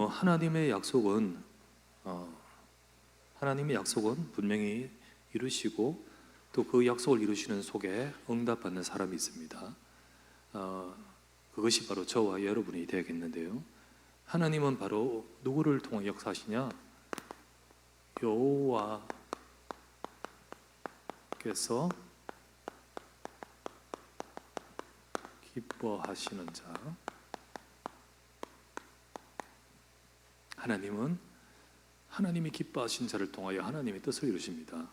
하나님의 약속은 하나님의 약속은 분명히 이루시고 또 그 약속을 이루시는 속에 응답받는 사람이 있습니다. 그것이 바로 저와 여러분이 되겠는데요. 하나님은 바로 누구를 통해 역사하시냐? 여호와께서 기뻐하시는 자. 하나님은 하나님이 기뻐하신 자를 통하여 하나님의 뜻을 이루십니다.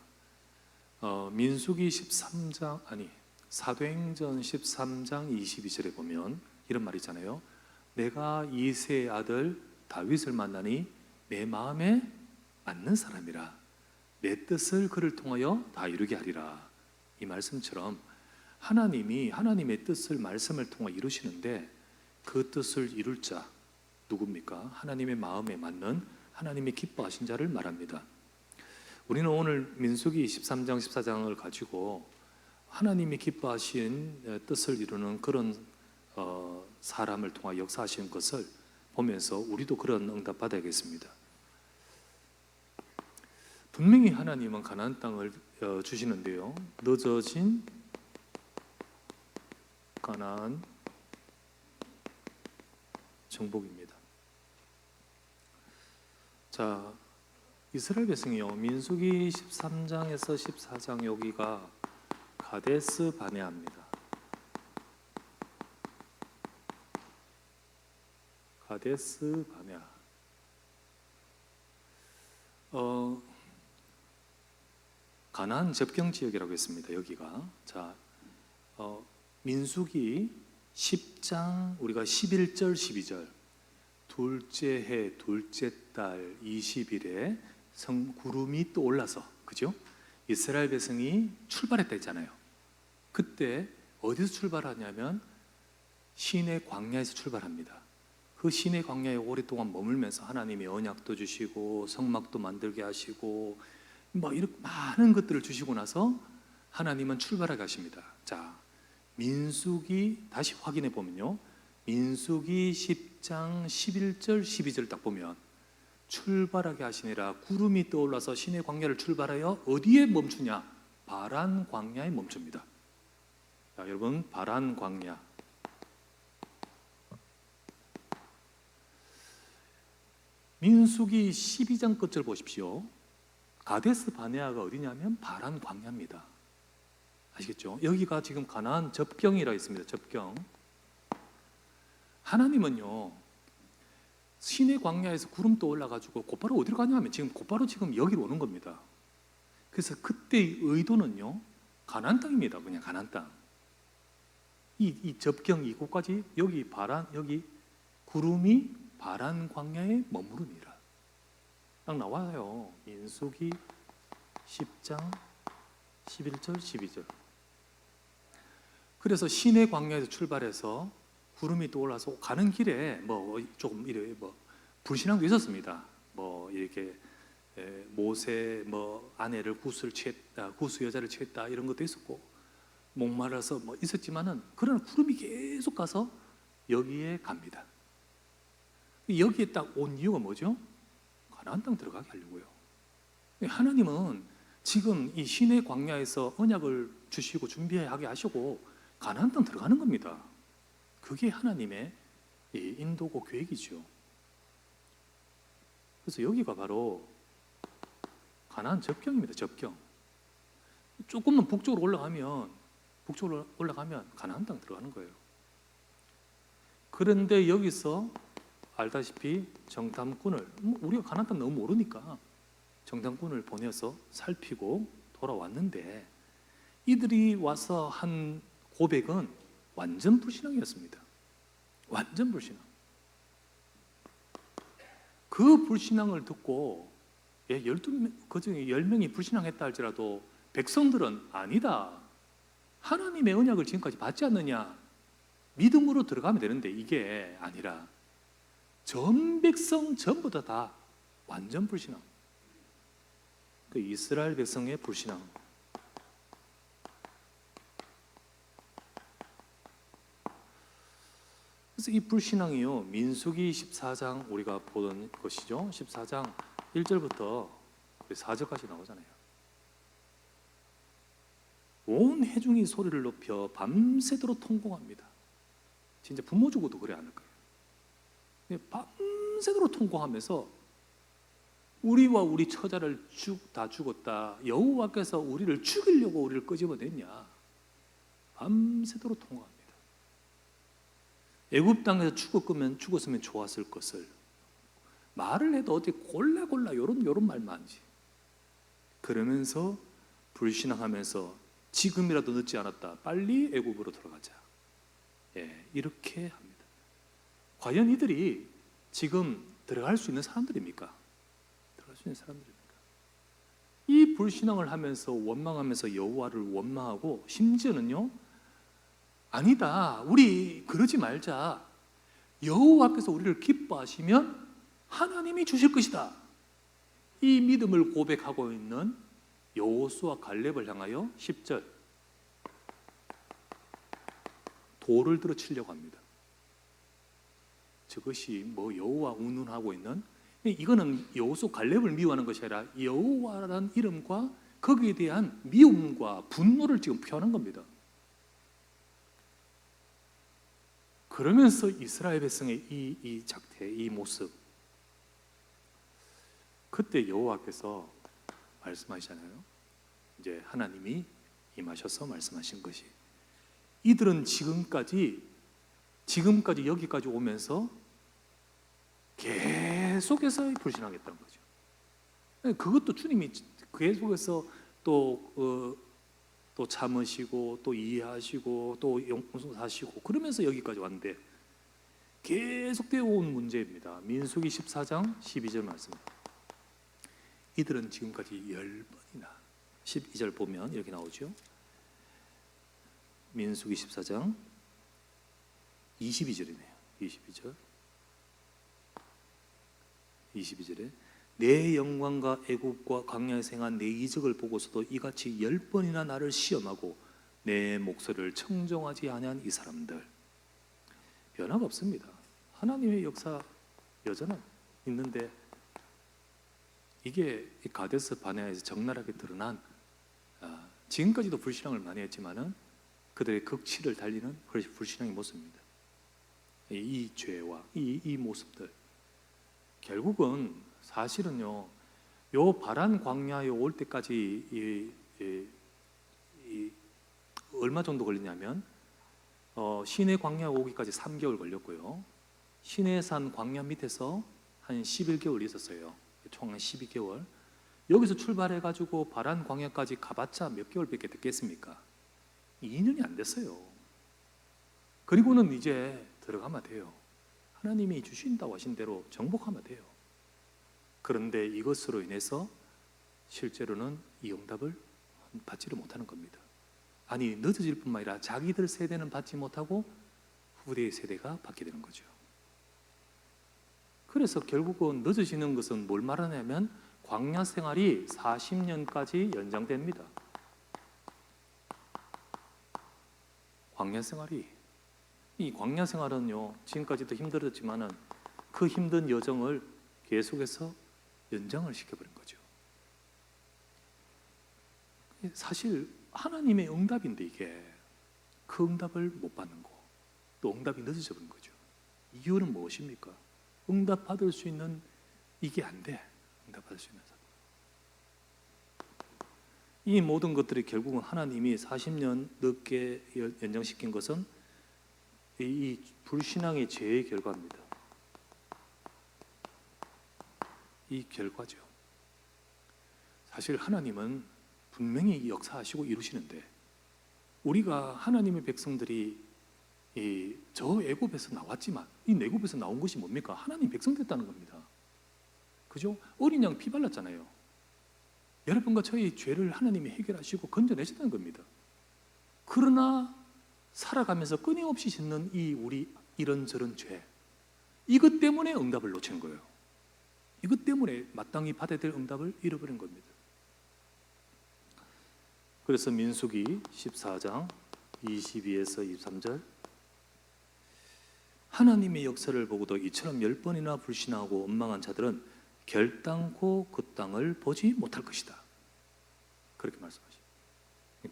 민수기 13장 사도행전 13장 22절에 보면 이런 말이 있잖아요. 내가 이새의 아들 다윗을 만나니 내 마음에 맞는 사람이라 내 뜻을 그를 통하여 다 이루게 하리라. 이 말씀처럼 하나님이 하나님의 뜻을 말씀을 통해 이루시는데 그 뜻을 이룰 자 누굽니까? 하나님의 마음에 맞는 하나님이 기뻐하신 자를 말합니다. 우리는 오늘 민수기 13장 14장을 가지고 하나님이 기뻐하신 뜻을 이루는 그런 사람을 통해 역사하시는 것을 보면서 우리도 그런 응답 받아야겠습니다. 분명히 하나님은 가나안 땅을 주시는데요, 늦어진 가나안 정복입니다. 자, 이스라엘 백성이요, 민수기 13장에서 14장 여기가 가데스 바네아입니다. 가데스 바네아. 가나안 접경 지역이라고 했습니다. 여기가. 자, 민수기 10장 우리가 11절 12절 둘째 해 둘째 달 20일에 구름이 또 올라서, 그죠? 이스라엘 백성이 출발했다 했잖아요. 그때 어디서 출발하냐면 시내 광야에서 출발합니다. 그 시내 광야에 오랫동안 머물면서 하나님이 언약도 주시고 성막도 만들게 하시고 이렇게 많은 것들을 주시고 나서 하나님은 출발하게 하십니다. 자, 민수기 다시 확인해 보면요, 민수기 10장 11절 12절 딱 보면 출발하게 하시니라 구름이 떠올라서 시내 광야를 출발하여 어디에 멈추냐? 바란 광야에 멈춥니다. 자, 여러분, 바란 광야. 민수기 12장 끝을 보십시오. 가데스 바네아가 어디냐면 바란 광야입니다. 아시겠죠? 여기가 지금 가나안 접경이라 있습니다. 접경. 하나님은요, 시내 광야에서 구름 떠올라가지고 곧바로 어디로 가냐면 곧바로 여기로 오는 겁니다. 그래서 그때의 의도는요, 가나안 땅입니다. 그냥 가나안 땅. 이 접경 이곳까지 여기 구름이 바란 광야에 머무르니라. 딱 나와요. 민수기 10장 11절 12절. 그래서 시내 광야에서 출발해서 구름이 떠올라서 가는 길에 조금 불신앙도 있었습니다. 이렇게 모세 아내를 구수 여자를 취했다 이런 것도 있었고 목말라서 있었지만은 그러나 구름이 계속 가서 여기에 갑니다. 여기에 딱 온 이유가 뭐죠? 가나안 땅 들어가게 하려고요. 하나님은 지금 이 시내 광야에서 언약을 주시고 준비하게 하시고 가나안 땅 들어가는 겁니다. 그게 하나님의 인도고 계획이죠. 그래서 여기가 바로 가나안 접경입니다. 접경. 조금만 북쪽으로 올라가면 가나안 땅 들어가는 거예요. 그런데 여기서 알다시피 정탐꾼을, 우리가 가나안 땅 너무 모르니까 정탐꾼을 보내서 살피고 돌아왔는데 이들이 와서 한 고백은 완전 불신앙이었습니다. 완전 불신앙. 그 불신앙을 듣고 12명, 그중에 10명이 불신앙했다 할지라도 백성들은 아니다, 하나님의 언약을 지금까지 받지 않느냐, 믿음으로 들어가면 되는데 이게 아니라 전 백성 전부 다 완전 불신앙. 그 이스라엘 백성의 불신앙. 그래서 이 불신앙이요, 민수기 14장 우리가 보던 것이죠. 14장 1절부터 4절까지 나오잖아요. 온 회중이 소리를 높여 밤새도록 통곡합니다. 진짜 부모 주고도 그래 않을 거예요. 밤새도록 통곡하면서 우리와 우리 처자를 다 죽었다, 여호와께서 우리를 죽이려고 우리를 끄집어냈냐, 밤새도록 통곡합니다. 애굽 땅에서 죽었으면 좋았을 것을 말을 해도 어디 골라 요런 말만 하지. 그러면서 불신앙하면서 지금이라도 늦지 않았다, 빨리 애굽으로 돌아가자, 이렇게 합니다. 과연 이들이 지금 들어갈 수 있는 사람들입니까? 들어갈 수 있는 사람들입니까? 이 불신앙을 하면서 원망하면서 여호와를 원망하고, 심지어는요, 아니다, 우리 그러지 말자, 여호와께서 우리를 기뻐하시면 하나님이 주실 것이다, 이 믿음을 고백하고 있는 여호수아 갈렙을 향하여 10절 돌을 들어 치려고 합니다. 저것이 뭐 여호와 운운하고 있는, 이거는 여호수 갈렙을 미워하는 것이 아니라 여호와라는 이름과 거기에 대한 미움과 분노를 지금 표현한 겁니다. 그러면서 이스라엘 백성의 이 작태, 이 모습, 그때 여호와께서 말씀하시잖아요. 이제 하나님이 임하셔서 말씀하신 것이, 이들은 지금까지 여기까지 오면서 계속해서 불신하겠다는 거죠. 그것도 주님이 계속해서 또 참으시고 또 이해하시고 또 용서하시고 그러면서 여기까지 왔는데, 계속되어 온 문제입니다. 민수기 14장 12절 말씀입니다. 이들은 지금까지 10번이나, 12절 보면 이렇게 나오죠. 민수기 14장 22절이네요. 22절에 내 영광과 애굽과 광야에서 행한 내 이적을 보고서도 이같이 10번이나 나를 시험하고 내 목소리를 청종하지 아니한 이 사람들, 변화가 없습니다. 하나님의 역사 여전히 있는데, 이게 가데스 바네아에서 적나라하게 드러난, 지금까지도 불신앙을 많이 했지만은 그들의 극치를 달리는 불신앙의 모습입니다. 이 죄와 이 모습들, 결국은 사실은요, 요 바란 광야에 올 때까지 얼마 정도 걸리냐면, 시내 광야에 오기까지 3개월 걸렸고요, 시내산 광야 밑에서 한 11개월 있었어요. 총 한 12개월. 여기서 출발해가지고 바란 광야까지 가봤자 몇 개월밖에 됐겠습니까? 2년이 안 됐어요. 그리고는 이제 들어가면 돼요. 하나님이 주신다고 하신 대로 정복하면 돼요. 그런데 이것으로 인해서 실제로는 이 응답을 받지를 못하는 겁니다. 아니, 늦어질 뿐만 아니라 자기들 세대는 받지 못하고 후대의 세대가 받게 되는 거죠. 그래서 결국은 늦어지는 것은 뭘 말하냐면, 광야 생활이 40년까지 연장됩니다. 광야 생활이, 이 광야 생활은요, 지금까지도 힘들었지만은 그 힘든 여정을 계속해서 연장을 시켜버린 거죠. 사실 하나님의 응답인데, 이게 그 응답을 못 받는 거, 또 응답이 늦어져 버린 거죠. 이유는 무엇입니까? 응답 받을 수 있는, 이게 안 돼. 응답 받을 수 있는 사람. 이 모든 것들이 결국은 하나님이 40년 늦게 연장시킨 것은 이 불신앙의 죄의 결과입니다. 이 결과죠. 사실 하나님은 분명히 역사하시고 이루시는데, 우리가 하나님의 백성들이 저 애굽에서 나왔지만, 이 애굽에서 나온 것이 뭡니까? 하나님 백성 됐다는 겁니다. 그죠? 어린 양 피 발랐잖아요. 여러분과 저의 죄를 하나님이 해결하시고 건져내셨다는 겁니다. 그러나 살아가면서 끊임없이 짓는 우리 이런저런 죄, 이것 때문에 응답을 놓친 거예요. 이것 때문에 마땅히 받아야 될 응답을 잃어버린 겁니다. 그래서 민수기 14장 22에서 23절, 하나님의 역사를 보고도 이처럼 10번이나 불신하고 원망한 자들은 결단코 그 땅을 보지 못할 것이다. 그렇게 말씀하십니다.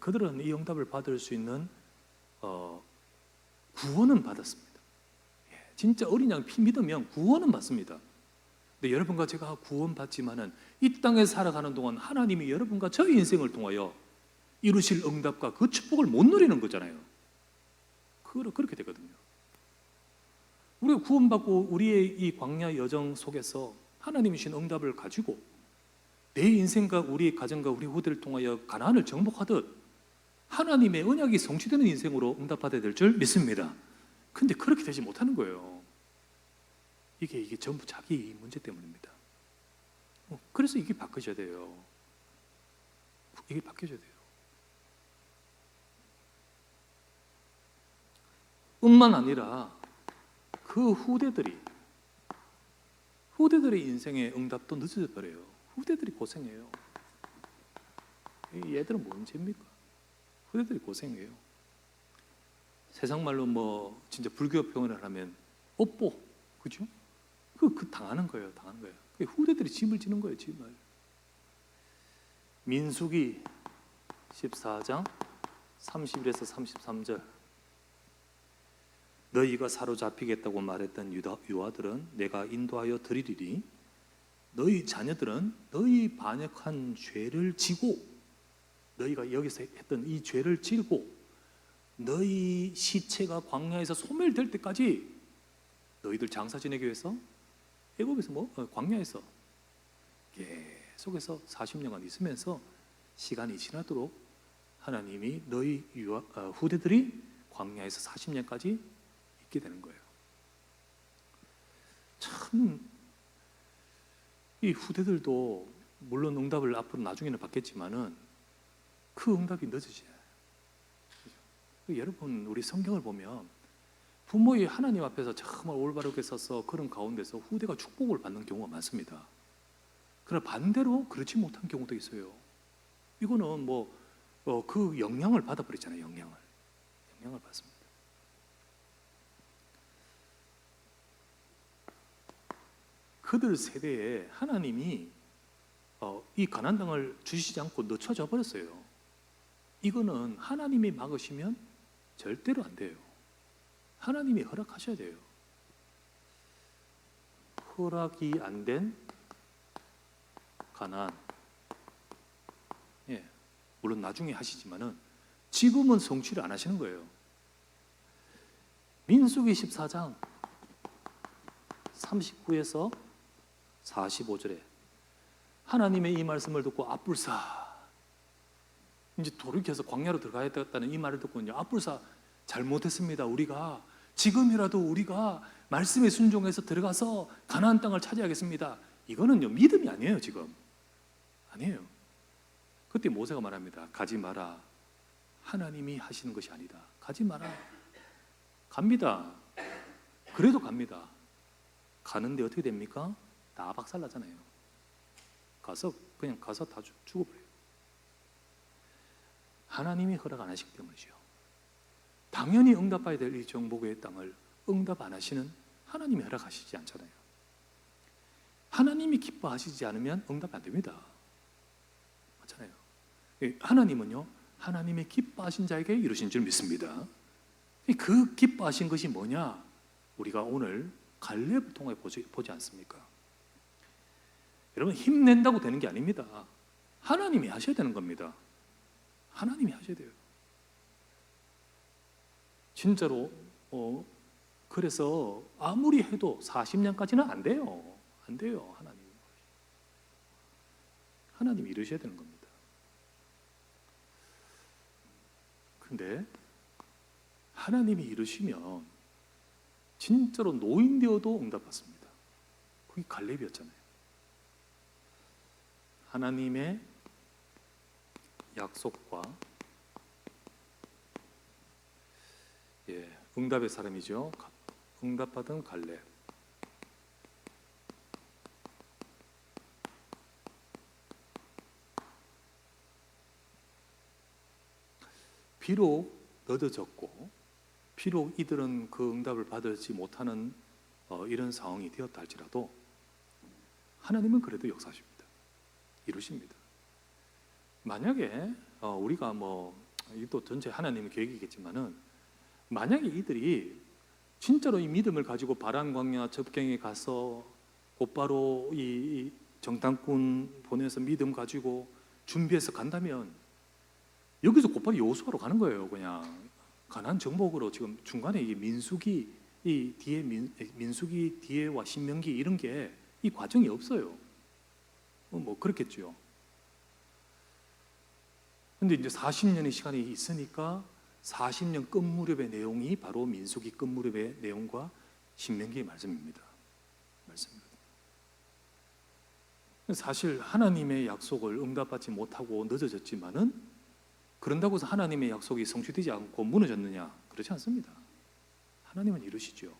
그들은 이 응답을 받을 수 있는 구원은 받았습니다. 진짜 어린 양 피 믿으면 구원은 받습니다. 근데 여러분과 제가 구원 받지만은 이 땅에 살아가는 동안 하나님이 여러분과 저의 인생을 통하여 이루실 응답과 그 축복을 못 누리는 거잖아요. 그렇게 되거든요. 우리가 구원받고 우리의 이 광야 여정 속에서 하나님이 주신 응답을 가지고 내 인생과 우리 가정과 우리 후대를 통하여 가나안을 정복하듯 하나님의 언약이 성취되는 인생으로 응답받아야 될 줄 믿습니다. 근데 그렇게 되지 못하는 거예요. 이게 전부 자기 문제 때문입니다. 그래서 이게 바뀌어져야 돼요. 이게 바뀌어져야 돼요. 뿐만 아니라 그 후대들의 인생의 응답도 늦어져 버려요. 후대들이 고생해요. 얘들은 뭔 죄입니까? 후대들이 고생해요. 세상 말로 뭐 진짜 불교 표현을 하면 업보, 그죠? 그 당하는 거예요, 당하는 거예요. 후대들이 짐을 지는 거예요, 짐을. 민수기 14장 31에서 33절. 너희가 사로잡히겠다고 말했던 유아들은 내가 인도하여 드리리니 너희 자녀들은 너희 반역한 죄를 지고, 너희가 여기서 했던 이 죄를 지고 너희 시체가 광야에서 소멸될 때까지 너희들 장사 지내기 위해서 애굽에서 광야에서 계속해서 40년간 있으면서 시간이 지나도록 하나님이 너희 후대들이 광야에서 40년까지 있게 되는 거예요. 참 이 후대들도 물론 응답을 앞으로 나중에는 받겠지만은 그 응답이 늦어져요. 여러분, 우리 성경을 보면 부모의 하나님 앞에서 정말 올바르게 서서 그런 가운데서 후대가 축복을 받는 경우가 많습니다. 그러나 반대로 그렇지 못한 경우도 있어요. 이거는 그 영향을 받아버리잖아요. 영향을 받습니다. 그들 세대에 하나님이 이 가나안 땅을 주시지 않고 늦춰져 버렸어요. 이거는 하나님이 막으시면 절대로 안 돼요. 하나님이 허락하셔야 돼요. 허락이 안 된 가나안, 물론 나중에 하시지만은 지금은 성취를 안 하시는 거예요. 민수기 14장 39에서 45절에 하나님의 이 말씀을 듣고 앞불사, 이제 돌이켜서 광야로 들어가야겠다는 이 말을 듣고 앞불사 잘못했습니다. 우리가 지금이라도 우리가 말씀에 순종해서 들어가서 가나안 땅을 차지하겠습니다. 이거는요 믿음이 아니에요. 지금 아니에요. 그때 모세가 말합니다. 가지 마라. 하나님이 하시는 것이 아니다. 가지 마라. 갑니다. 그래도 갑니다. 가는데 어떻게 됩니까? 다 박살나잖아요. 그냥 가서 다 죽어버려요. 하나님이 허락 안 하시기 때문이죠. 당연히 응답해야 될 이 정복의 땅을 응답 안 하시는 하나님이 허락하시지 않잖아요. 하나님이 기뻐하시지 않으면 응답 안 됩니다. 맞잖아요. 하나님은요, 하나님의 기뻐하신 자에게 이루신 줄 믿습니다. 그 기뻐하신 것이 뭐냐? 우리가 오늘 갈렙을 통해 보지 않습니까? 여러분, 힘낸다고 되는 게 아닙니다. 하나님이 하셔야 되는 겁니다. 하나님이 하셔야 돼요. 진짜로 그래서 아무리 해도 40년까지는 안 돼요. 안 돼요. 하나님이 이루셔야 되는 겁니다. 근데 하나님이 이루시면 진짜로 노인 되어도 응답받습니다. 그게 갈렙이었잖아요. 하나님의 약속과 응답의 사람이죠. 응답받은 갈렙. 비록 늦어졌고 비록 이들은 그 응답을 받지 못하는 이런 상황이 되었다 할지라도 하나님은 그래도 역사하십니다. 이루십니다. 만약에 우리가 이것도 전체 하나님의 계획이겠지만은 만약에 이들이 진짜로 이 믿음을 가지고 바란 광야 접경에 가서 곧바로 이 정탐꾼 보내서 믿음 가지고 준비해서 간다면 여기서 곧바로 여호수아로 가는 거예요. 그냥 가나안 정복으로. 지금 중간에 이 민수기 이 뒤에 민수기 뒤에와 신명기 이런 게 이 과정이 없어요. 그렇겠죠. 근데 이제 40년의 시간이 있으니까 40년 끝 무렵의 내용이 바로 민수기 끝 무렵의 내용과 신명기의 말씀입니다. 사실 하나님의 약속을 응답받지 못하고 늦어졌지만은 그런다고 해서 하나님의 약속이 성취되지 않고 무너졌느냐? 그렇지 않습니다. 하나님은 이루시죠.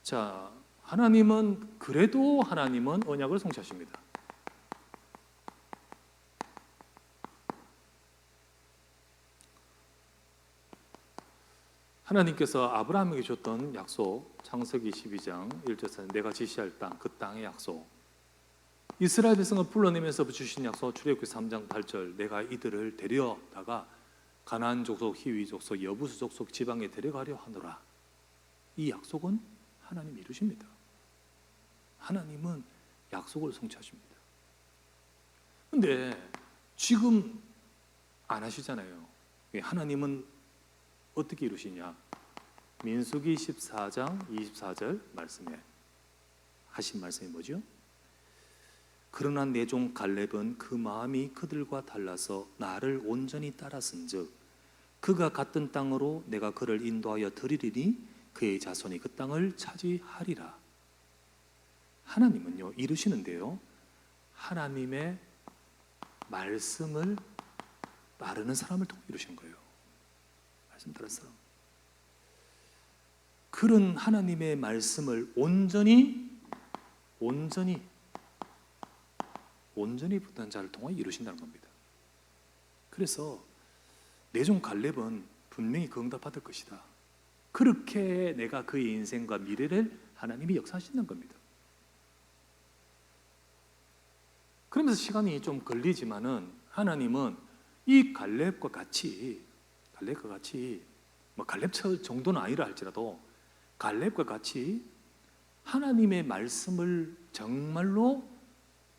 자, 하나님은 그래도 하나님은 언약을 성취하십니다. 하나님께서 아브라함에게 줬던 약속, 창세기 12장 1절에서 내가 지시할 땅, 그 땅의 약속, 이스라엘 백성을 불러내면서 주신 약속, 출애굽기 3장 8절, 내가 이들을 데려다가 가나안 족속, 히위 족속, 여부수 족속 지방에 데려가려 하노라. 이 약속은 하나님이 이루십니다. 하나님은 약속을 성취하십니다. 근데 지금 안 하시잖아요. 하나님은 어떻게 이루시냐? 민수기 14장 24절 말씀에 하신 말씀이 뭐죠? 그러나 내 종 갈렙은 그 마음이 그들과 달라서 나를 온전히 따랐은즉 그가 갔던 땅으로 내가 그를 인도하여 드리리니 그의 자손이 그 땅을 차지하리라. 하나님은요 이루시는데요, 하나님의 말씀을 따르는 사람을 통해 이루시는 거예요. 말씀 들었어요? 그런 하나님의 말씀을 온전히 붙든 자를 통해 이루신다는 겁니다. 그래서 내 종 갈렙은 분명히 그 응답 받을 것이다. 그렇게 내가 그의 인생과 미래를 하나님이 역사하신다는 겁니다. 그러면서 시간이 좀 걸리지만은 하나님은 이 갈렙과 같이 갈렙 정도는 아니라 할지라도 갈렙과 같이 하나님의 말씀을 정말로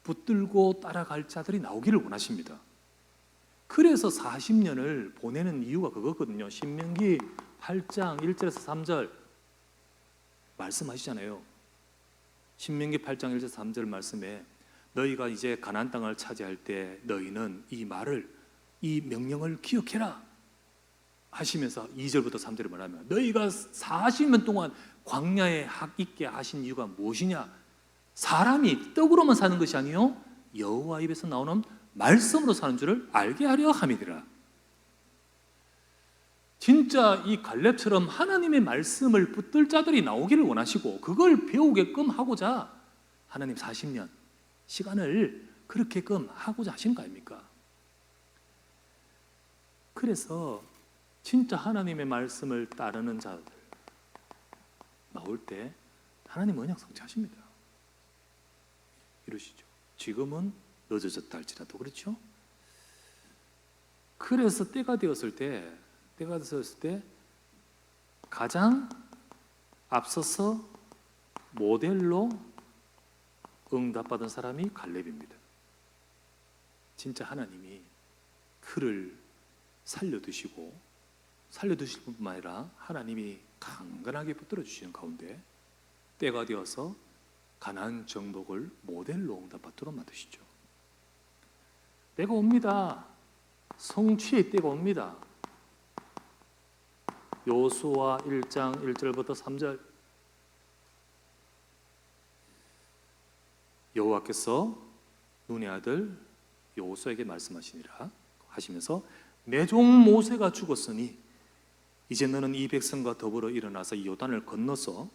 붙들고 따라갈 자들이 나오기를 원하십니다. 그래서 40년을 보내는 이유가 그거거든요. 신명기 8장 1절에서 3절 말씀하시잖아요. 신명기 8장 1절 3절 말씀에 너희가 이제 가나안 땅을 차지할 때 너희는 이 말을, 이 명령을 기억해라 하시면서 2절부터 3절을 말하면 너희가 40년 동안 광야에 학 있게 하신 이유가 무엇이냐? 사람이 떡으로만 사는 것이 아니요 여호와 입에서 나오는 말씀으로 사는 줄을 알게 하려 함이니라. 진짜 이 갈렙처럼 하나님의 말씀을 붙들 자들이 나오기를 원하시고 그걸 배우게끔 하고자 하나님 40년 시간을 그렇게끔 하고자 하시는 거 아닙니까? 그래서 진짜 하나님의 말씀을 따르는 자들 나올 때 하나님 언약 성취하십니다. 이러시죠. 지금은 늦어졌다 할지라도 그렇죠. 그래서 때가 되었을 때 가장 앞서서 모델로 응답받은 사람이 갈렙입니다. 진짜 하나님이 그를 살려두실 뿐만 아니라 하나님이 강건하게 붙들어 주시는 가운데 때가 되어서 가나안 정복을 모델로 응답받도록 만드시죠. 때가 옵니다. 성취의 때가 옵니다. 여호수아 1장 1절부터 3절 여호와께서 눈의 아들 여호수아에게 말씀하시니라 하시면서 내 종 모세가 죽었으니 이제 너는 이 백성과 더불어 일어나서 이 요단을 건너서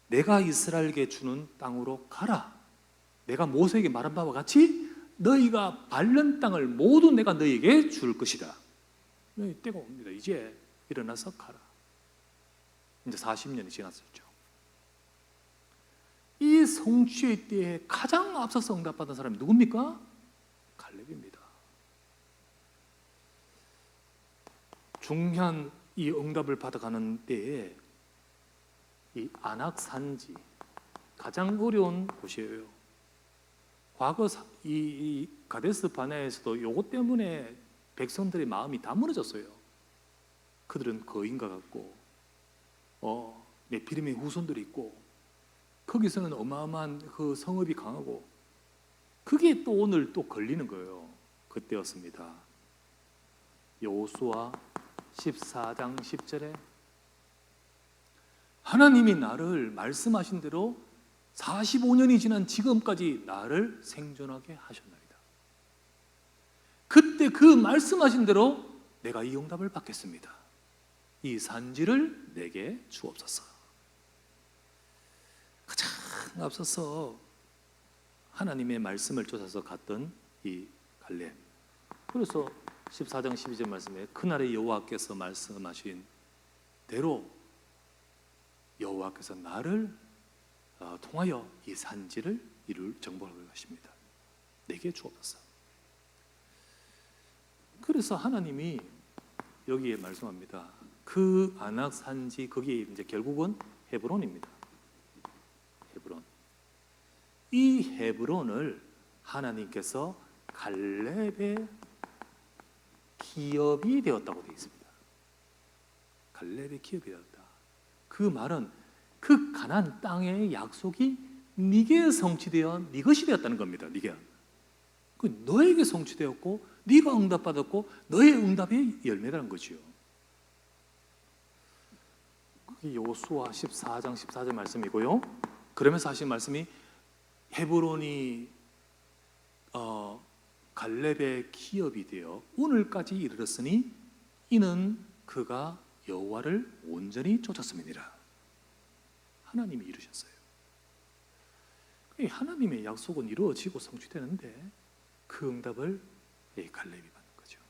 내가 이스라엘에게 주는 땅으로 가라. 내가 모세에게 말한 바와 같이 너희가 밟는 땅을 모두 내가 너희에게 줄 것이다. 때가 옵니다. 이제 일어나서 가라. 이제 40년이 지났었죠. 이 성취의 때에 가장 앞서서 응답받은 사람이 누굽니까? 갈렙입니다. 중요한 이 응답을 받아가는 때에 이 안악 산지, 가장 어려운 곳이에요. 과거 이 가데스 바네아에서도 요것 때문에 백성들의 마음이 다 무너졌어요. 그들은 거인과 같고 네피림의 후손들이 있고 거기서는 어마어마한 그 성읍이 강하고 그게 또 오늘 또 걸리는 거예요. 그때였습니다. 여호수아 14장 10절에 하나님이 나를 말씀하신 대로 45년이 지난 지금까지 나를 생존하게 하셨나이다. 그때 그 말씀하신 대로 내가 이 응답을 받겠습니다. 이 산지를 내게 주옵소서. 가장 앞서서 하나님의 말씀을 쫓아서 갔던 이 갈렙. 그래서 14장 12절 말씀에 그날의 여호와께서 말씀하신 대로 여호와께서 나를 통하여 이 산지를 이룰 정복하게 하십니다. 내게 주옵소서. 그래서 하나님이 여기에 말씀합니다. 그 아낙 산지 거기에 이제 결국은 헤브론입니다. 헤브론. 이 헤브론을 하나님께서 갈렙의 기업이 되었다고 되어 있습니다. 갈렙의 기업이 되었다. 그 말은 그 가나안 땅의 약속이 네게 성취되어 네 것이 되었다는 겁니다. 네가 그 너에게 성취되었고 네가 응답받았고 너의 응답의 열매라는 거지요. 그게 여호수아 14장 14절 말씀이고요. 그러면서 하신 말씀이 헤브론이 갈렙의 기업이 되어 오늘까지 이르렀으니 이는 그가 여호와를 온전히 쫓았음이니라. 하나님이 이루셨어요. 하나님의 약속은 이루어지고 성취되는데 그 응답을 갈렙이 받는 거죠.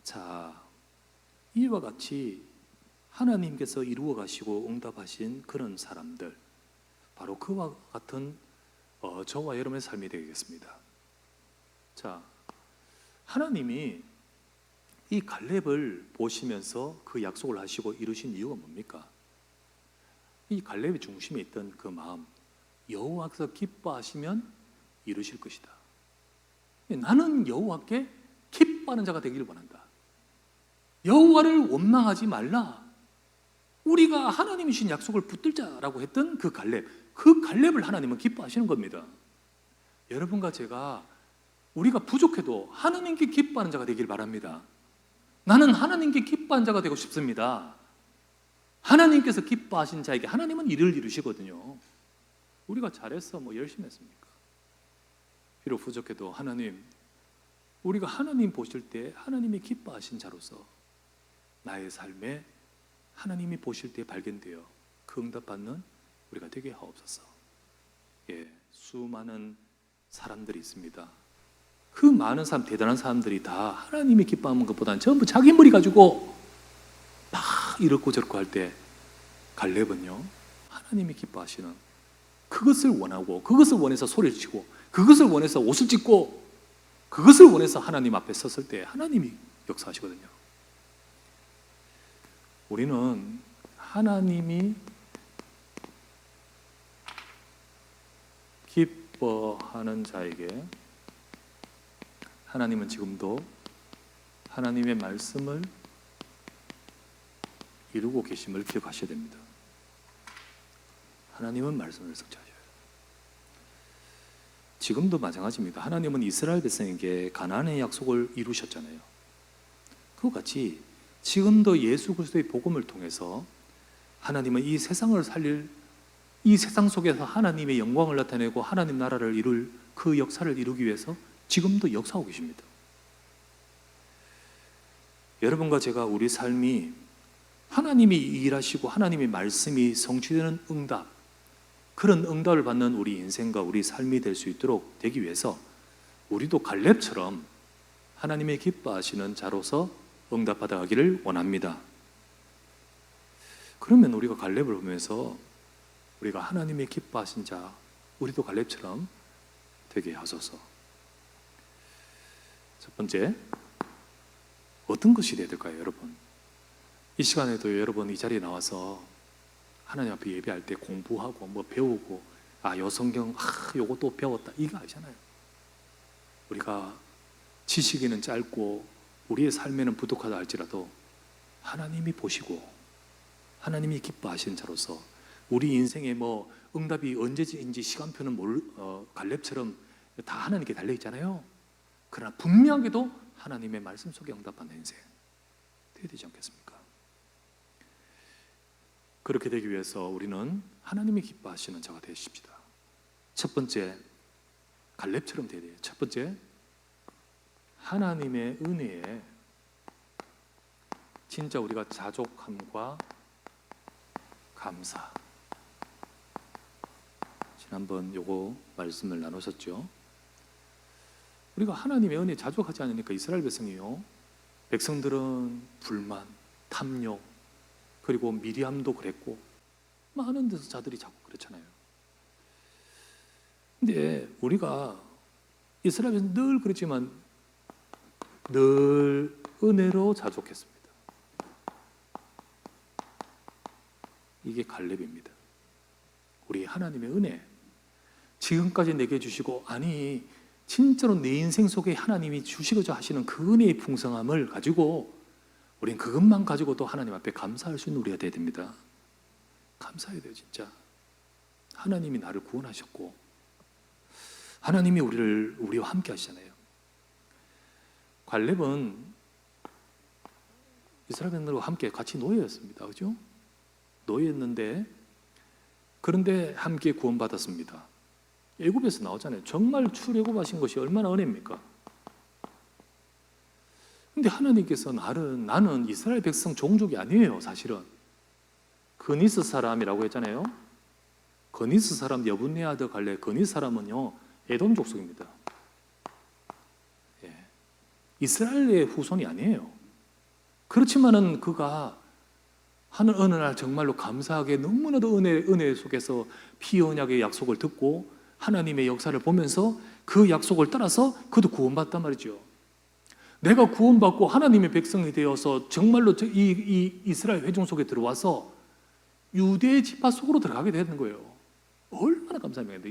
자, 이와 같이 하나님께서 이루어 가시고 응답하신 그런 사람들, 바로 그와 같은 저와 여러분의 삶이 되겠습니다. 자, 하나님이 이 갈렙을 보시면서 그 약속을 하시고 이루신 이유가 뭡니까? 이 갈렙의 중심에 있던 그 마음, 여호와께서 기뻐하시면 이루실 것이다. 나는 여호와께 기뻐하는 자가 되기를 원한다. 여호와를 원망하지 말라. 우리가 하나님이 주신 약속을 붙들자라고 했던 그 갈렙, 그 갈렙을 하나님은 기뻐하시는 겁니다. 여러분과 제가 우리가 부족해도 하나님께 기뻐하는 자가 되길 바랍니다. 나는 하나님께 기뻐하는 자가 되고 싶습니다. 하나님께서 기뻐하신 자에게 하나님은 일을 이루시거든요. 우리가 잘했어, 열심히 했습니까? 비록 부족해도 하나님, 우리가 하나님 보실 때 하나님이 기뻐하신 자로서 나의 삶에 하나님이 보실 때 발견되어 그 응답받는 우리가 되게 하옵소서. 수많은 사람들이 있습니다. 그 많은 사람, 대단한 사람들이 다 하나님이 기뻐하는 것보다는 전부 자기 머리 가지고 막 이렇고 저렇고 할 때 갈렙은요, 하나님이 기뻐하시는 그것을 원하고 그것을 원해서 소리를 치고 그것을 원해서 옷을 찢고 그것을 원해서 하나님 앞에 섰을 때 하나님이 역사하시거든요. 우리는 하나님이 기뻐하는 자에게 하나님은 지금도 하나님의 말씀을 이루고 계심을 기억하셔야 됩니다. 하나님은 말씀을 성취하셔요. 지금도 마찬가지입니다. 하나님은 이스라엘 백성에게 가나안의 약속을 이루셨잖아요. 그와 같이 지금도 예수 그리스도의 복음을 통해서 하나님은 이 세상을 살릴, 이 세상 속에서 하나님의 영광을 나타내고 하나님 나라를 이룰 그 역사를 이루기 위해서 지금도 역사하고 계십니다. 여러분과 제가 우리 삶이 하나님이 일하시고 하나님의 말씀이 성취되는 응답, 그런 응답을 받는 우리 인생과 우리 삶이 될 수 있도록 되기 위해서 우리도 갈렙처럼 하나님의 기뻐하시는 자로서 응답받아가기를 원합니다. 그러면 우리가 갈렙을 보면서 우리가 하나님의 기뻐하신 자, 우리도 갈렙처럼 되게 하소서. 첫 번째, 어떤 것이 되어야 될까요, 여러분? 이 시간에도 여러분 이 자리에 나와서 하나님 앞에 예배할 때 공부하고 뭐 배우고 요 성경 요거 또 배웠다 이거 아니잖아요. 우리가 지식에는 짧고 우리의 삶에는 부족하다 할지라도 하나님이 보시고 하나님이 기뻐하시는 자로서 우리 인생에 뭐 응답이 언제인지 시간표는 갈렙처럼 다 하나님께 달려 있잖아요. 그러나 분명하게도 하나님의 말씀 속에 응답받는 인생 되어야 되지 않겠습니까? 그렇게 되기 위해서 우리는 하나님이 기뻐하시는 자가 되십시다. 첫 번째, 갈렙처럼 되어야 돼요. 첫 번째, 하나님의 은혜에 진짜 우리가 자족함과 감사. 지난번 요거 말씀을 나누셨죠. 우리가 하나님의 은혜에 자족하지 않으니까 이스라엘 백성이요, 백성들은 불만, 탐욕, 그리고 미리암도 그랬고 많은 데서 자들이 자꾸 그렇잖아요. 근데 우리가 이스라엘에서 늘 그랬지만 늘 은혜로 자족했습니다. 이게 갈렙입니다. 우리 하나님의 은혜, 지금까지 내게 주시고, 아니 진짜로 내 인생 속에 하나님이 주시고자 하시는 그 은혜의 풍성함을 가지고 우린 그것만 가지고도 하나님 앞에 감사할 수 있는 우리가 되어야 됩니다. 감사해야 돼요. 진짜 하나님이 나를 구원하셨고 하나님이 우리와 함께 하시잖아요. 갈렙은 이스라엘 백성들과 함께 같이 노예였습니다. 그죠? 노예였는데, 그런데 함께 구원받았습니다. 애굽에서 나오잖아요. 정말 출애굽하신 것이 얼마나 은혜입니까? 근데 하나님께서 나는 이스라엘 백성 종족이 아니에요. 사실은 그니스 사람이라고 했잖아요. 그니스 사람 여분네 아들 갈렙, 그니스 사람은요 에돔 족속입니다. 예. 이스라엘의 후손이 아니에요. 그렇지만은 그가 어느 날 정말로 감사하게 너무나도 은혜 속에서 피 언약의 약속을 듣고 하나님의 역사를 보면서 그 약속을 따라서 그도 구원받단 말이죠. 내가 구원받고 하나님의 백성이 되어서 정말로 이 이스라엘 회중 속에 들어와서 유대 지파 속으로 들어가게 되는 거예요. 얼마나 감사합니까?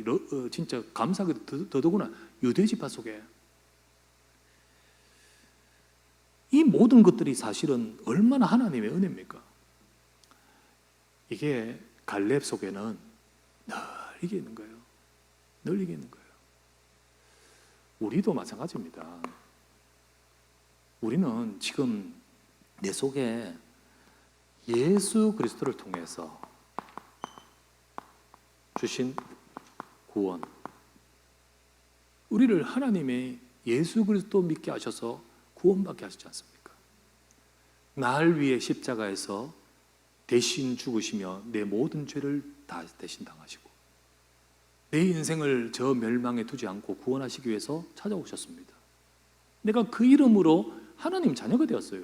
진짜 감사하게도 더더구나 유대 지파 속에. 이 모든 것들이 사실은 얼마나 하나님의 은혜입니까? 이게 갈렙 속에는 늘 이게 있는 거예요. 늘 이게 있는 거예요. 우리도 마찬가지입니다. 우리는 지금 내 속에 예수 그리스도를 통해서 주신 구원, 우리를 하나님의 예수 그리스도 믿게 하셔서 구원받게 하시지 않습니까? 날 위해 십자가에서 대신 죽으시며 내 모든 죄를 다 대신 당하시고 내 인생을 저 멸망에 두지 않고 구원하시기 위해서 찾아오셨습니다. 내가 그 이름으로 하나님 자녀가 되었어요.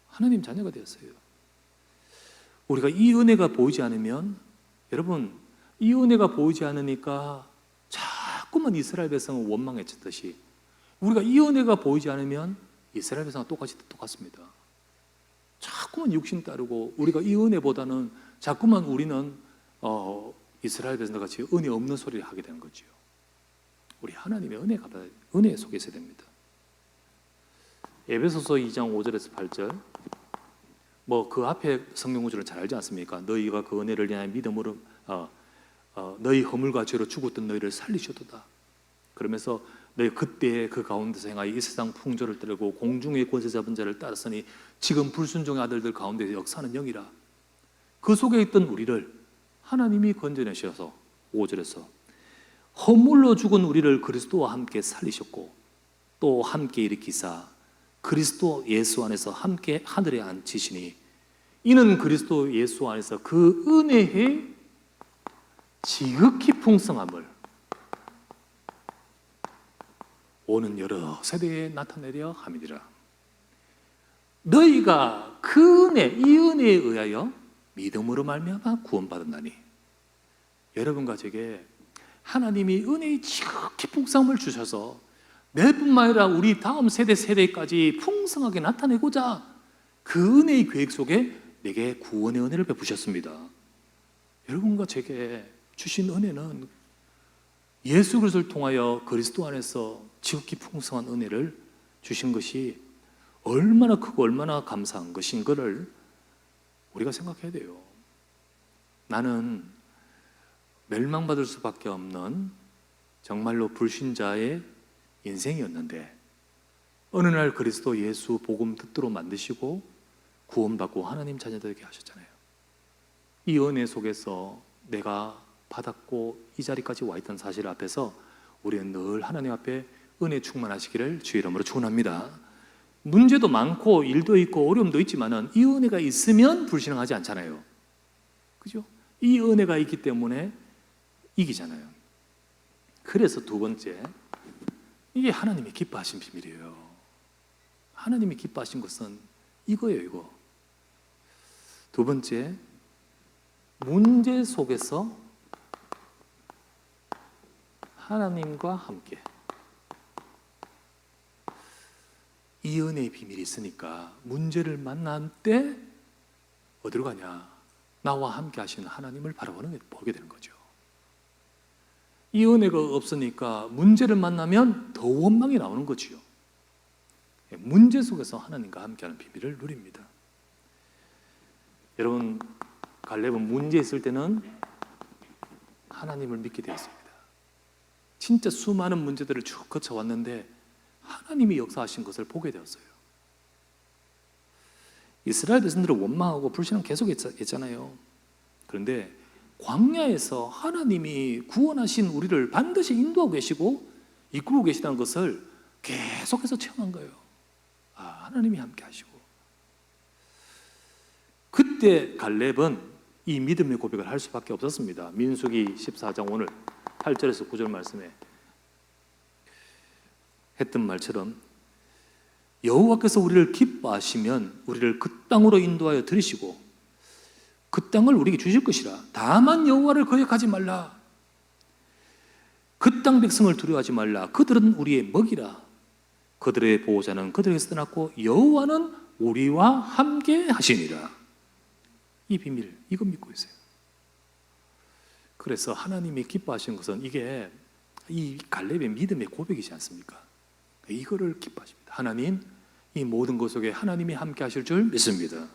하나님 자녀가 되었어요. 우리가 이 은혜가 보이지 않으면, 여러분, 이 은혜가 보이지 않으니까 자꾸만 이스라엘 백성은 원망했듯이 우리가 이 은혜가 보이지 않으면 이스라엘 백성과 똑같습니다. 자꾸만 육신 따르고 우리가 이 은혜보다는 자꾸만 우리는 이스라엘 백성같이 은혜 없는 소리를 하게 되는 거죠. 우리 하나님의 은혜 속에 있어야 됩니다. 에베소서 2장 5절에서 8절, 뭐 그 앞에 성경 구절을 잘 알지 않습니까? 너희가 그 은혜를 인하여 믿음으로 너희 허물과 죄로 죽었던 너희를 살리셨도다. 그러면서 너희 그때 그 가운데서 행하여 이 세상 풍조를 따르고 공중의 권세 잡은 자를 따랐으니 지금 불순종의 아들들 가운데 역사하는 영이라. 그 속에 있던 우리를 하나님이 건져내셔서 5절에서 허물로 죽은 우리를 그리스도와 함께 살리셨고 또 함께 일으키사 그리스도 예수 안에서 함께 하늘에 앉히시니 이는 그리스도 예수 안에서 그 은혜의 지극히 풍성함을 오는 여러 세대에 나타내려 함이니라. 너희가 그 은혜, 이 은혜에 의하여 믿음으로 말미암아 구원받았나니. 여러분과 제게 하나님이 은혜의 지극히 풍성함을 주셔서 내뿐만 아니라 우리 다음 세대까지 풍성하게 나타내고자 그 은혜의 계획 속에 내게 구원의 은혜를 베푸셨습니다. 여러분과 제게 주신 은혜는 예수 그리스도를 통하여 그리스도 안에서 지극히 풍성한 은혜를 주신 것이 얼마나 크고 얼마나 감사한 것인 것을 우리가 생각해야 돼요. 나는 멸망받을 수밖에 없는 정말로 불신자의 인생이었는데 어느 날 그리스도 예수 복음 듣도록 만드시고 구원받고 하나님 자녀되게 하셨잖아요. 이 은혜 속에서 내가 받았고 이 자리까지 와 있던 사실 앞에서 우리는 늘 하나님 앞에 은혜 충만하시기를 주의 이름으로 축원합니다. 문제도 많고 일도 있고 어려움도 있지만은 이 은혜가 있으면 불신앙하지 않잖아요. 그죠? 이 은혜가 있기 때문에 이기잖아요. 그래서 두 번째, 이게 하나님이 기뻐하신 비밀이에요. 하나님이 기뻐하신 것은 이거예요, 이거. 두 번째, 문제 속에서 하나님과 함께. 이 은혜의 비밀이 있으니까 문제를 만난 때 어디로 가냐? 나와 함께 하시는 하나님을 보게 되는 거죠. 이 은혜가 없으니까 문제를 만나면 더 원망이 나오는 거지요. 문제 속에서 하나님과 함께하는 비밀을 누립니다. 여러분, 갈렙은 문제 있을 때는 하나님을 믿게 되었습니다. 진짜 수많은 문제들을 쭉 거쳐왔는데 하나님이 역사하신 것을 보게 되었어요. 이스라엘 백성들은 원망하고 불신앙 계속 했잖아요. 그런데 광야에서 하나님이 구원하신 우리를 반드시 인도하고 계시고 이끌고 계시다는 것을 계속해서 체험한 거예요. 하나님이 함께 하시고. 그때 갈렙은 이 믿음의 고백을 할 수밖에 없었습니다. 민수기 14장 오늘 8절에서 9절 말씀에 했던 말처럼 여호와께서 우리를 기뻐하시면 우리를 그 땅으로 인도하여 들이시고 그 땅을 우리에게 주실 것이라. 다만 여호와를 거역하지 말라. 그 땅 백성을 두려워하지 말라. 그들은 우리의 먹이라. 그들의 보호자는 그들에게서 떠났고 여호와는 우리와 함께 하시니라. 이 비밀, 이거 믿고 있어요. 그래서 하나님이 기뻐하시는 것은 이게 이 갈렙의 믿음의 고백이지 않습니까? 이거를 기뻐하십니다. 하나님, 이 모든 것 속에 하나님이 함께 하실 줄 믿습니다.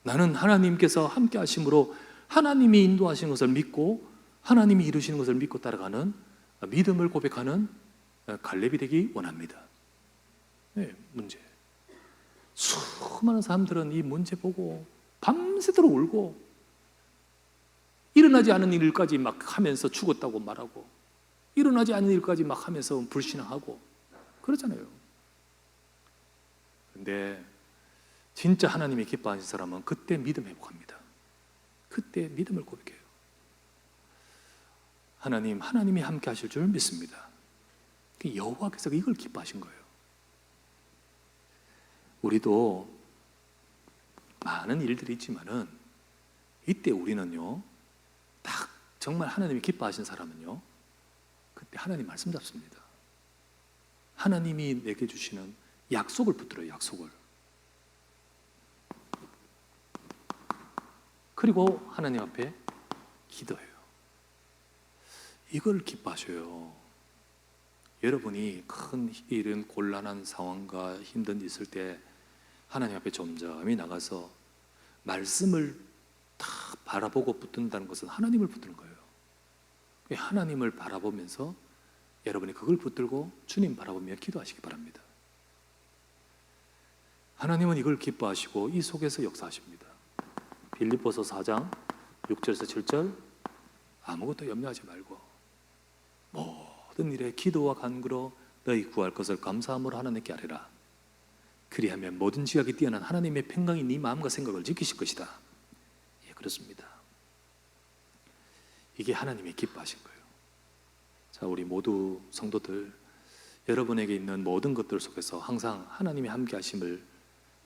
나는 하나님께서 함께 하심으로 하나님이 인도하시는 것을 믿고 하나님이 이루시는 것을 믿고 따라가는 믿음을 고백하는 갈렙이 되기 원합니다. 네, 문제. 수많은 사람들은 이 문제 보고 밤새도록 울고 일어나지 않은 일까지 막 하면서 죽었다고 말하고 일어나지 않은 일까지 막 하면서 불신앙하고 그러잖아요. 그런데 진짜 하나님이 기뻐하신 사람은 그때 믿음 회복합니다. 그때 믿음을 고백해요. 하나님이 함께 하실 줄 믿습니다. 여호와께서 이걸 기뻐하신 거예요. 우리도 많은 일들이 있지만은 이때 우리는요, 딱 정말 하나님이 기뻐하신 사람은요, 그때 하나님 말씀 잡습니다. 하나님이 내게 주시는 약속을 붙들어요, 약속을. 그리고 하나님 앞에 기도해요. 이걸 기뻐하셔요. 여러분이 큰 이런 곤란한 상황과 힘든 일 있을 때 하나님 앞에 점점이 나가서 말씀을 다 바라보고 붙든다는 것은 하나님을 붙드는 거예요. 하나님을 바라보면서 여러분이 그걸 붙들고 주님 바라보며 기도하시기 바랍니다. 하나님은 이걸 기뻐하시고 이 속에서 역사하십니다. 빌립보서 4장 6절에서 7절 아무것도 염려하지 말고 모든 일에 기도와 간구로 너희 구할 것을 감사함으로 하나님께 아뢰라. 그리하면 모든 지각이 뛰어난 하나님의 평강이 네 마음과 생각을 지키실 것이다. 예, 그렇습니다. 이게 하나님이 기뻐하신 거예요. 자, 우리 모두 성도들, 여러분에게 있는 모든 것들 속에서 항상 하나님이 함께 하심을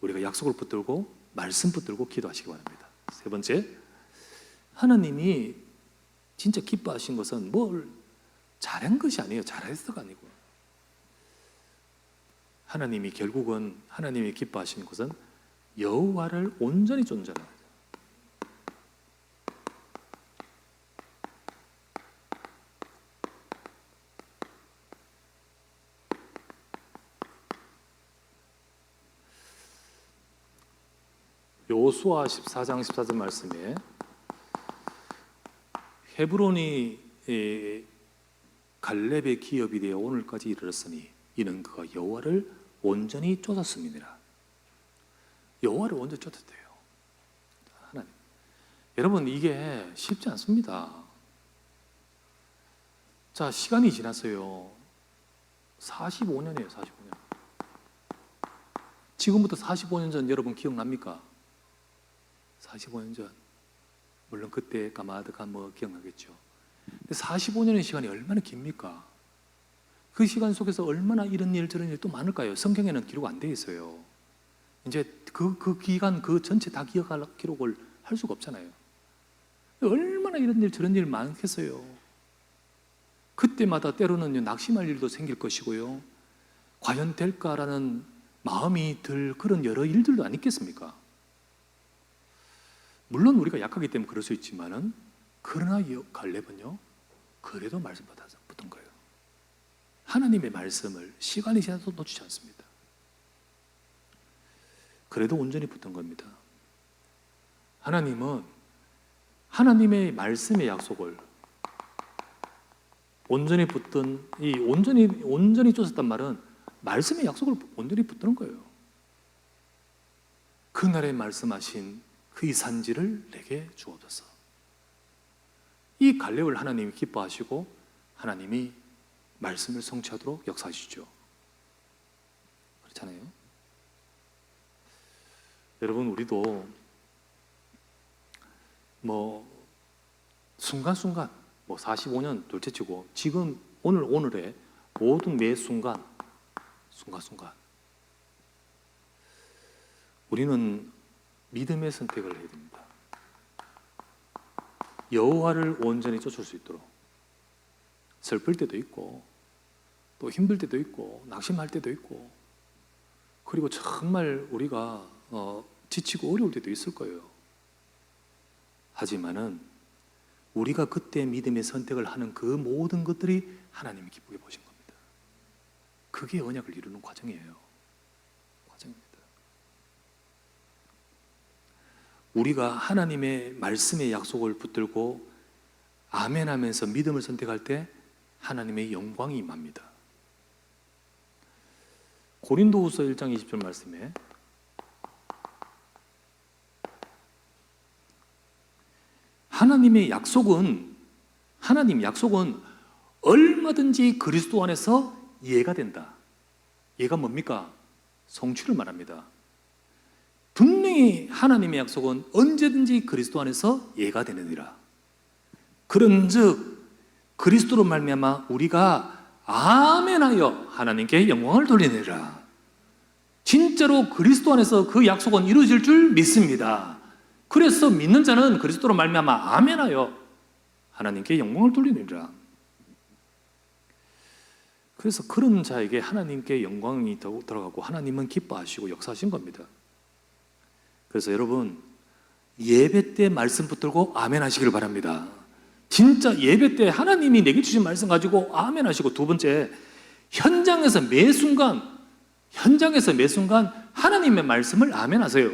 우리가 약속을 붙들고 말씀 붙들고 기도하시기 바랍니다. 세 번째, 하나님이 진짜 기뻐하신 것은 뭘 잘한 것이 아니에요. 잘했어가 아니고, 하나님이 결국은 하나님이 기뻐하시는 것은 여호와를 온전히 존중하는 거죠. 여호수아 14장 14절 말씀에 헤브론이 갈렙의 기업이 되어 오늘까지 이르렀으니 이는 그가 여호와를 온전히 쫓았음이니라. 여호와를 온전히 쫓았대요. 하나님. 여러분, 이게 쉽지 않습니다. 자, 시간이 지났어요. 45년이에요. 45년. 지금부터 45년 전 여러분 기억납니까? 45년 전. 물론 그때 까마득한 뭐 기억나겠죠. 근데 45년의 시간이 얼마나 깁니까? 그 시간 속에서 얼마나 이런 일 저런 일 또 많을까요? 성경에는 기록 안 돼 있어요. 이제 그 기간 그 전체 다 기록을 할 수가 없잖아요. 얼마나 이런 일 저런 일 많겠어요. 그때마다 때로는 낙심할 일도 생길 것이고요. 과연 될까라는 마음이 들 그런 여러 일들도 안 있겠습니까? 물론 우리가 약하기 때문에 그럴 수 있지만은, 그러나 갈렙은요 그래도 말씀 받아서 붙은 거예요. 하나님의 말씀을 시간이 지나도 놓치지 않습니다. 그래도 온전히 붙은 겁니다. 하나님은 하나님의 말씀의 약속을 온전히 붙든, 이 온전히 쫓았단 말은 말씀의 약속을 온전히 붙드는 거예요. 그날에 말씀하신 그 이 산지를 내게 주옵소서. 이 갈렙을 하나님이 기뻐하시고 하나님이 말씀을 성취하도록 역사하시죠. 그렇잖아요. 여러분, 우리도 뭐 순간순간 뭐 45년 둘째치고 지금 오늘의 모든 매 순간순간 우리는 믿음의 선택을 해야 됩니다. 여호와를 온전히 쫓을 수 있도록. 슬플 때도 있고 또 힘들 때도 있고 낙심할 때도 있고, 그리고 정말 우리가 지치고 어려울 때도 있을 거예요. 하지만은 우리가 그때 믿음의 선택을 하는 그 모든 것들이 하나님이 기쁘게 보신 겁니다. 그게 언약을 이루는 과정이에요. 과정입니다. 우리가 하나님의 말씀의 약속을 붙들고 아멘하면서 믿음을 선택할 때 하나님의 영광이 임합니다. 고린도후서 1장 20절 말씀에 하나님 약속은 얼마든지 그리스도 안에서 이해가 된다. 얘가 뭡니까? 성취를 말합니다. 분명히 하나님의 약속은 언제든지 그리스도 안에서 이해가 되느니라. 그런즉 그리스도로 말미암아 우리가 아멘하여 하나님께 영광을 돌리느니라. 진짜로 그리스도 안에서 그 약속은 이루어질 줄 믿습니다. 그래서 믿는 자는 그리스도로 말미암아 아멘하여 하나님께 영광을 돌리느니라. 그래서 그런 자에게 하나님께 영광이 들어가고 하나님은 기뻐하시고 역사하신 겁니다. 그래서 여러분, 예배 때 말씀 붙들고 아멘 하시길 바랍니다. 진짜 예배 때 하나님이 내게 주신 말씀 가지고 아멘 하시고, 두 번째, 현장에서 매 순간 하나님의 말씀을 아멘 하세요.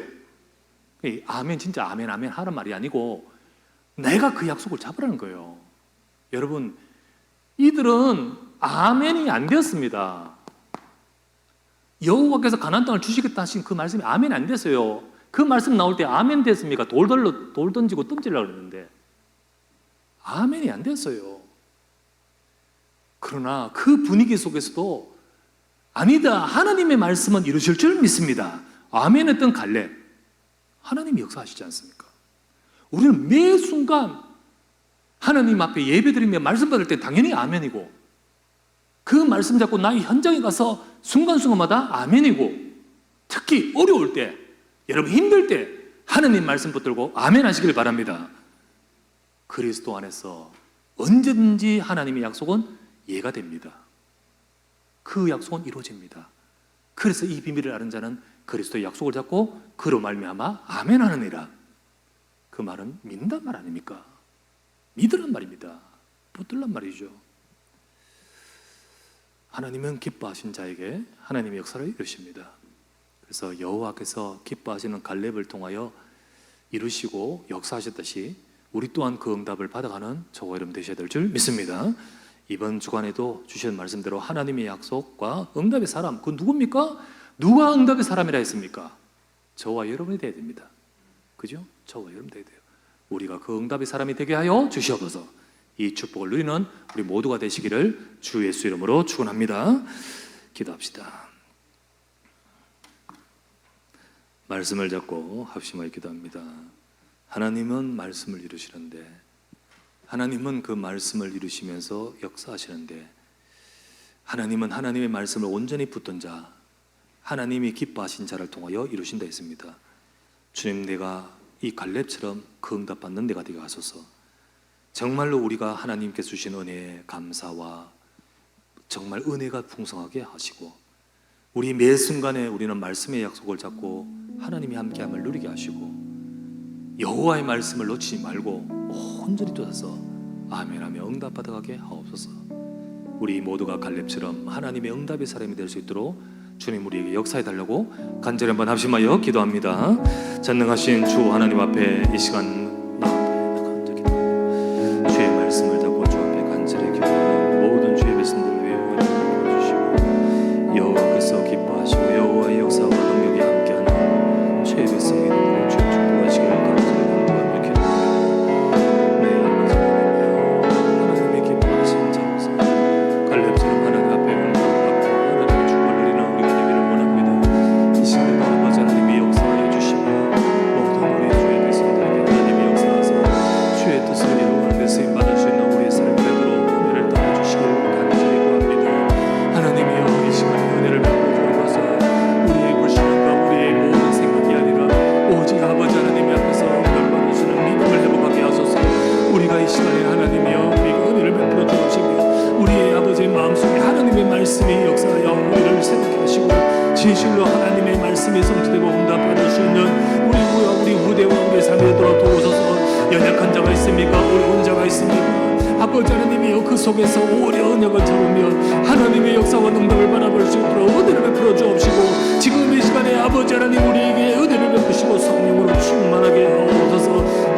아멘, 진짜 아멘 하는 말이 아니고 내가 그 약속을 잡으라는 거예요. 여러분, 이들은 아멘이 안 되었습니다. 여호와께서 가나안 땅을 주시겠다 하신 그 말씀이 아멘이 안 됐어요. 그 말씀 나올 때 아멘 됐습니까? 돌 던지고 던지려고 그랬는데 아멘이 안 됐어요. 그러나 그 분위기 속에서도 아니다, 하나님의 말씀은 이루실 줄 믿습니다. 아멘 했던 갈렙, 하나님이 역사하시지 않습니까? 우리는 매 순간 하나님 앞에 예배드리며 말씀 받을 때 당연히 아멘이고, 그 말씀 잡고 나의 현장에 가서 순간순간마다 아멘이고, 특히 어려울 때, 여러분 힘들 때 하느님 말씀 붙들고 아멘 하시길 바랍니다. 그리스도 안에서 언제든지 하나님의 약속은 예가 됩니다. 그 약속은 이루어집니다. 그래서 이 비밀을 아는 자는 그리스도의 약속을 잡고 그로 말미암아 아멘 하느니라. 그 말은 믿는단 말 아닙니까? 믿으란 말입니다. 붙들란 말이죠. 하나님은 기뻐하신 자에게 하나님의 역사를 이루십니다. 그래서 여호와께서 기뻐하시는 갈렙을 통하여 이루시고 역사하셨듯이 우리 또한 그 응답을 받아가는 저와 여러분 되셔야 될 줄 믿습니다. 이번 주간에도 주신 말씀대로 하나님의 약속과 응답의 사람, 그 누굽니까? 누가 응답의 사람이라 했습니까? 저와 여러분이 되어야 됩니다. 그죠? 저와 여러분 되어야 돼요. 우리가 그 응답의 사람이 되게 하여 주시옵소서. 이 축복을 누리는 우리 모두가 되시기를 주 예수 이름으로 축원합니다. 기도합시다. 말씀을 잡고 합심하여 기도합니다. 하나님은 말씀을 이루시는데, 하나님은 그 말씀을 이루시면서 역사하시는데, 하나님은 하나님의 말씀을 온전히 붙든 자, 하나님이 기뻐하신 자를 통하여 이루신다 했습니다. 주님, 내가 이 갈렙처럼 그 응답받는 데가 되게 하소서. 정말로 우리가 하나님께 주신 은혜에 감사와 정말 은혜가 풍성하게 하시고, 우리 매 순간에 우리는 말씀의 약속을 잡고 하나님이 함께함을 누리게 하시고, 여호와의 말씀을 놓치지 말고 온전히 쫓아서 아멘하며 응답받아가게 하옵소서. 우리 모두가 갈렙처럼 하나님의 응답의 사람이 될 수 있도록 주님 우리에게 역사해달라고 간절히 한번 합심하여 기도합니다. 전능하신 주 하나님 앞에 이 시간 간절히 주의 말씀을 잡고 주 앞에 간절히 기도하는 모든 주의 백성들 위해 은혜를 주시고, 여호와께서 기뻐하시고 여호와의 역사와 능력이 함께하는 주의 백성이 되도록 주의 축복하시기를 간절히 간구하며 기도합니다. 네, 아버지 하나님이여, 하나님의 기뻐하신 자로서 갈렙처럼 하나님 앞에 응답받고 하나님의 축복을 누리는 우리가 되기를 원합니다. 이 시간에도 아버지 하나님의 역사하여 주시며 모든 우리 주의 백성들에게 하나님의 역사하사 주의 뜻을 이루는 데 쓰임받을 수 있는 우리의 삶이 되도록 은혜를 더해주시길 간절히 구합니다. 하나님이여, 이 시간에 은혜를 베풀어 주셔서 우리의 불신과 우리의 모든 생각이 아니라 오직 아버지 하나님 앞에서 응답받을 수 있는 믿음을 회복하게 하소서. 우리가 이 시간에 하나님이여 우리가 은혜를 베풀어 주시며 우리의 아버지의 마음속에 하나님의 말씀이 역사하여 우리를 새롭게 하시고 진실로 하나님의 말씀이 성취되고 응답받을 수 있는 우리 후대와 우리의 삶이 되도록 도우소서. 연약한 자가 있습니까? 어려운 자가 있습니까? 아버지 하나님이여, 그 속에서 오래 언약을 잡으며 하나님의 역사와 응답을 바라볼 수 있도록 은혜를 베풀어 주옵시고, 지금 이 시간에 아버지 하나님 우리에게 은혜를 베푸시고 성령으로 충만하게 하옵소서.